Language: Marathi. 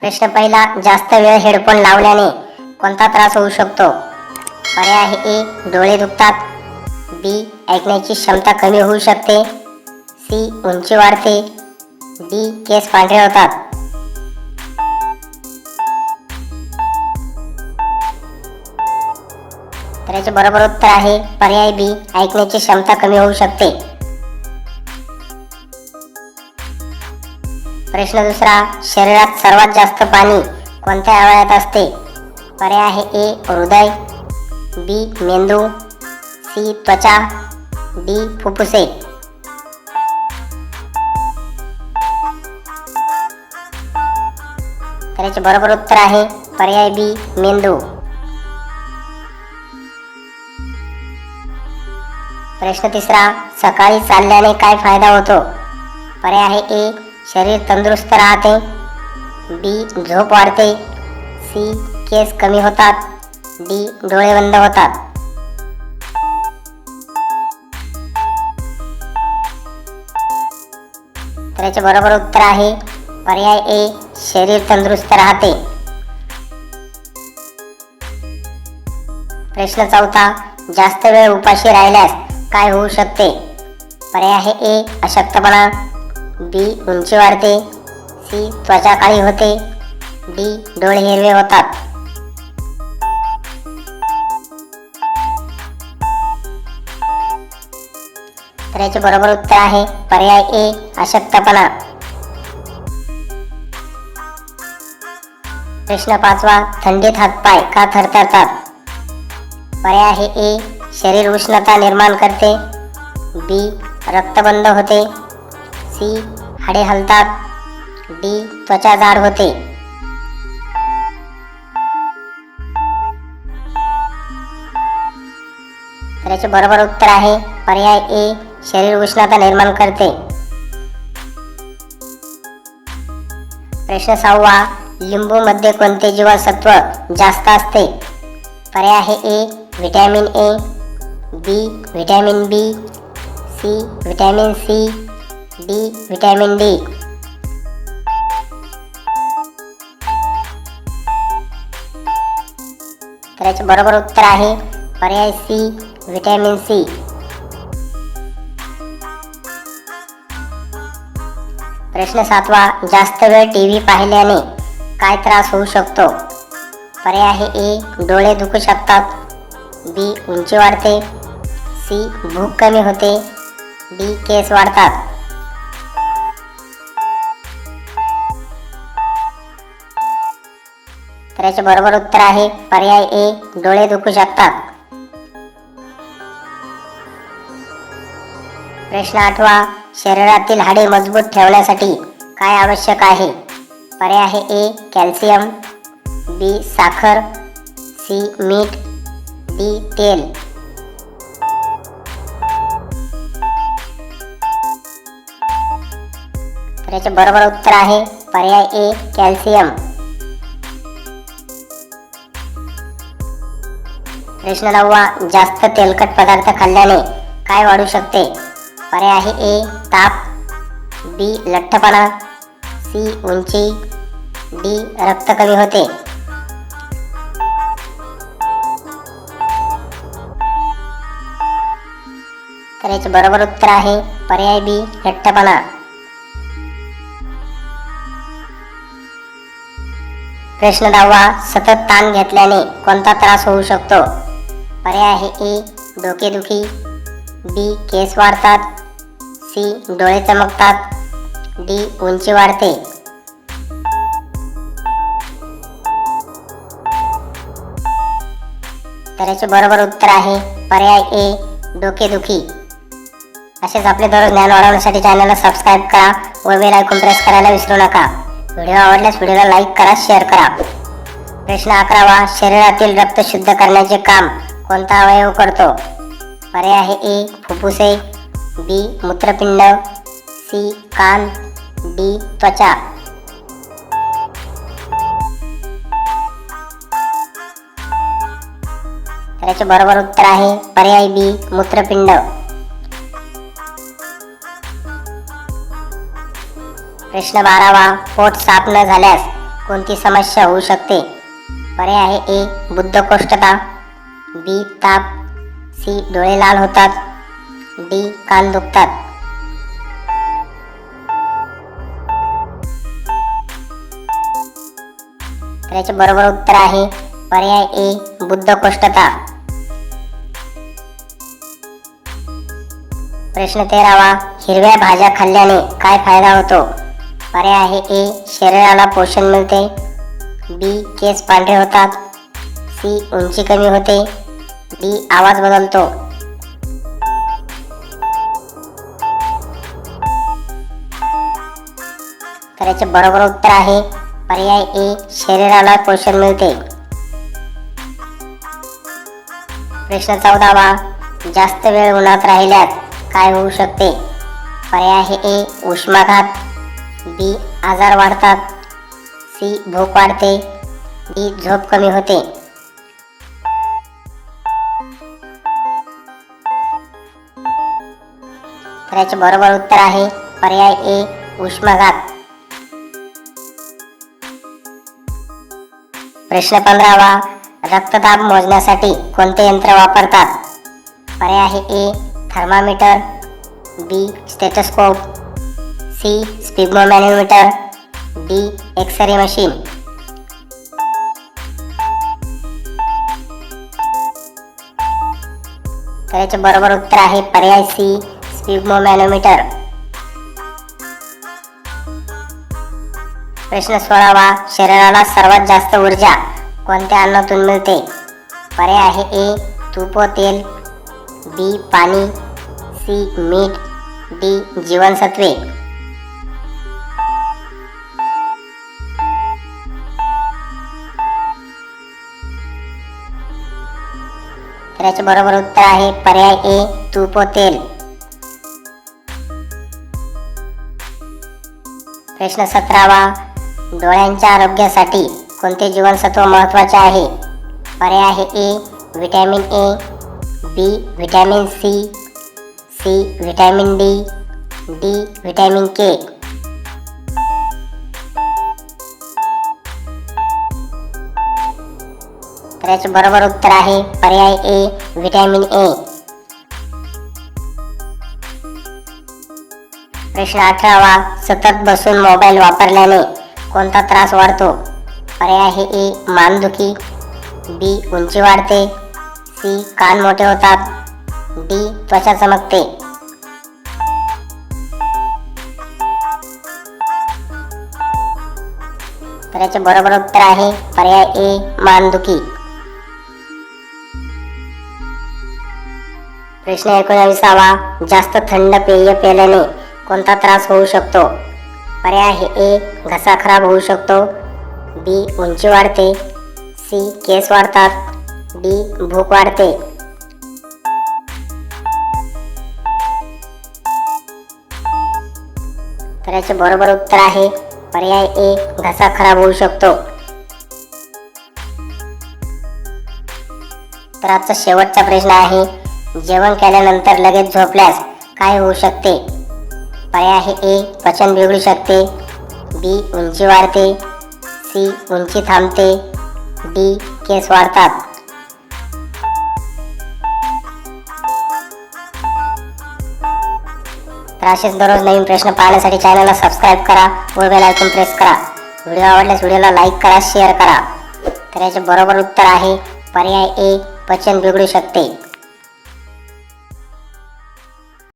प्रश्न पहिला, जास्त वेळ हेडफोन लावल्याने कोणता त्रास होऊ शकतो? पर्याय आहे ए, डोळे दुखतात. बी, ऐकण्याची क्षमता कमी होऊ शकते. सी, उंची वाढते. डी, केस पांढरे होतात. तर याचे बरोबर उत्तर आहे पर्याय बी, ऐकण्याची क्षमता कमी होऊ शकते. प्रश्न दुसरा, शरीरात सर्वात जास्त पाणी कोणत्या अवयवात असते? पर्याय आहे ए, हृदय. बी, मेंदू. सी, त्वचा. डी, फुफ्फुसे. तर याचे बरोबर उत्तर आहे पर्याय बी, मेंदू. प्रश्न तिसरा, सकाळी चालल्याने काय फायदा होतो? पर्याय आहे ए, शरीर तंदुरुस्त राहते. बी, झोप वाढते. सी, केस कमी होतात. डी, डोळे बंद होतात. तर याचे बरोबर उत्तर आहे पर्याय ए, शरीर तंदुरुस्त राहते. प्रश्न चौथा, जास्त वेळ उपाशी राहिल्यास काय होऊ शकते? पर्याय आहे ए, अशक्तपणा. बी, उंची वाढते. सी, त्वचा काळी होते. डी, डोळे हिरवे होतात. तर याचे बरोबर उत्तर आहे पर्याय ए, अशक्तपणा. प्रश्न पाचवा, थंडीत हातपाय का थरथरतात? पर्याय आहे ए, शरीर उष्णता निर्माण करते. बी, रक्त बंद होते. सी, हाडे हलतात. डी, त्वचा जाड होते. तर याचे बरोबर उत्तर आहे पर्याय ए, शरीर उष्णता निर्माण करते. प्रश्न सहावा, लिंबू मध्ये कोणते जीवनसत्व जास्त असते? पर्याय आहे A, vitamin A. B, vitamin B. C, vitamin C. D, vitamin D. तर याचे बरोबर उत्तर आहे पर्याय सी, व्हिटॅमिन सी. प्रश्न सातवा, जास्त वेळ टीव्ही पाहिल्याने काय त्रास होऊ शकतो? पर्याय आहे ए, डोळे दुखू शकतात. बी, उंची वाढते. सी, भूक कमी होते. डी, केस वाढतात. तर याचे बरोबर उत्तर आहे पर्याय ए, डोळे दुखू शकतात. प्रश्न आठवा, शरीरातील हाडे मजबूत ठेवण्यासाठी काय आवश्यक आहे? पर्याय आहे ए, कॅल्शियम. बी, साखर. सी, मीठ. डी, तेल. तर याचे बरोबर उत्तर आहे पर्याय ए, कॅल्शियम. प्रश्न नववा, जास्त तेलकट पदार्थ खाल्ल्याने काय वाढू शकते? पर्याय आहे ए, ताप. बी, लठ्ठपणा. सी, उंची. डी, रक्त कमी होते. तर याचे बरोबर उत्तर आहे पर्याय बी, लठ्ठपणा. प्रश्न दहावा, सतत ताण घेतल्याने कोणता त्रास होऊ शकतो? पर्याय आहे ए, डोकेदुखी. बी, केस वाढतात. सी, डोळे चमकतात. डी, उंची वाढते. तर याचे बरोबर उत्तर आहे पर्याय ए, डोकेदुखी. असेच आपले दररोज ज्ञान वाढवण्यासाठी चॅनलला सबस्क्राईब करा व बेल आयकॉन प्रेस करायला विसरू नका. व्हिडिओ आवडल्यास व्हिडिओला लाईक करा, शेअर करा. प्रश्न 11वा, शरीरातील रक्त शुद्ध करण्याचे काम कोणता अवयव करतो? पर्याय आहे ए, फुफ्फुसे. बी, मूत्रपिंड. सी, कान. डी, त्वचा. तर याचे बरोबर उत्तर आहे पर्याय बी, मूत्रपिंड. प्रश्न 12वा, पोट साफ न झाल्यास कोणती समस्या होऊ शकते? पर्याय आहे ए बद्धकोष्ठता, बी ताप, सी डोळे लाल होतात, डी कान दुखतात. तर याचे बरोबर उत्तर आहे पर्याय ए बद्धकोष्ठता. प्रश्न 13वा, हिरव्या भाज्या खाल्ल्याने काय फायदा होतो? पर्याय आहे ए शरीराला पोषण मिळते, बी केस पांढरे होतात, सी उंची कमी होते, डी आवाज बदलतो. तर याचे बरोबर उत्तर आहे पर्याय ए शरीराला पोषण मिळते. प्रश्न 14वा, जास्त वेळ उन्हात राहिल्यास काय होऊ शकते? पर्याय आहे ए उष्माघात, बी आजार वाढतात, सी भूक वाढते, डी झोप कमी होते. तर याचे बरोबर उत्तर आहे पर्याय ए उष्माघात. प्रश्न 15वा, रक्तदाब मोजण्यासाठी कोणते यंत्र वापरतात? पर्याय आहे A thermometer, B stethoscope, C sphygmomanometer, D x ray machine. तर याचे बरोबर उत्तर आहे पर्याय सी स्पिग्मोमॅनोमीटर. प्रश्न 16वा, शरीराला सर्वात जास्त ऊर्जा कोणत्या अन्नातून मिळते? पर्याय आहे ए तूप व तेल, बी पाणी, सी मीठ, डी जीवनसत्वे. तर याचे बरोबर उत्तर आहे पर्याय ए तूप व तेल. प्रश्न 17वा, डोळ्यांच्या आरोग्यासाठी कोणते जीवनसत्व महत्त्वाचे आहे? पर्याय आहे A vitamin A, B vitamin C, C vitamin D, D vitamin K. तर याचे बरोबर उत्तर आहे पर्याय ए व्हिटॅमिन ए. प्रश्न 18वा, सतत बसून मोबाईल वापरल्याने कोणता त्रास वाढतो? पर्याय आहे ए मानदुखी, बी उंची वाढते, सी कान मोठे होतात, डी त्वचा चमकते. तर याचे बरोबर उत्तर आहे पर्याय ए मानदुखी. प्रश्न 19वा, जास्त थंड पेय प्यायल्याने कोणता त्रास होऊ शकतो? पर्याय आहे ए घसा खराब होऊ शकतो, बी उंची वाढते, सी केस वाढतात, डी भूक वाढते. तर याचे बरोबर उत्तर आहे पर्याय ए घसा खराब होऊ शकतो. तर आजचा शेवटचा प्रश्न आहे, जेवण केल्यानंतर लगेच झोपल्यास काय होऊ शकते? पर्याय आहे ए पचन बिघडू शकते, बी उंची वाढते, सी उंची थांबते, डी केस वाढतात. तर असेच दररोज नवीन प्रश्न पाहण्यासाठी चॅनलला सबस्क्राईब करा व बेल आयकॉन प्रेस करा. व्हिडिओ आवडल्यास व्हिडिओला लाईक करा, शेअर करा. तर याचे बरोबर उत्तर आहे पर्याय ए पचन बिघडू शकते.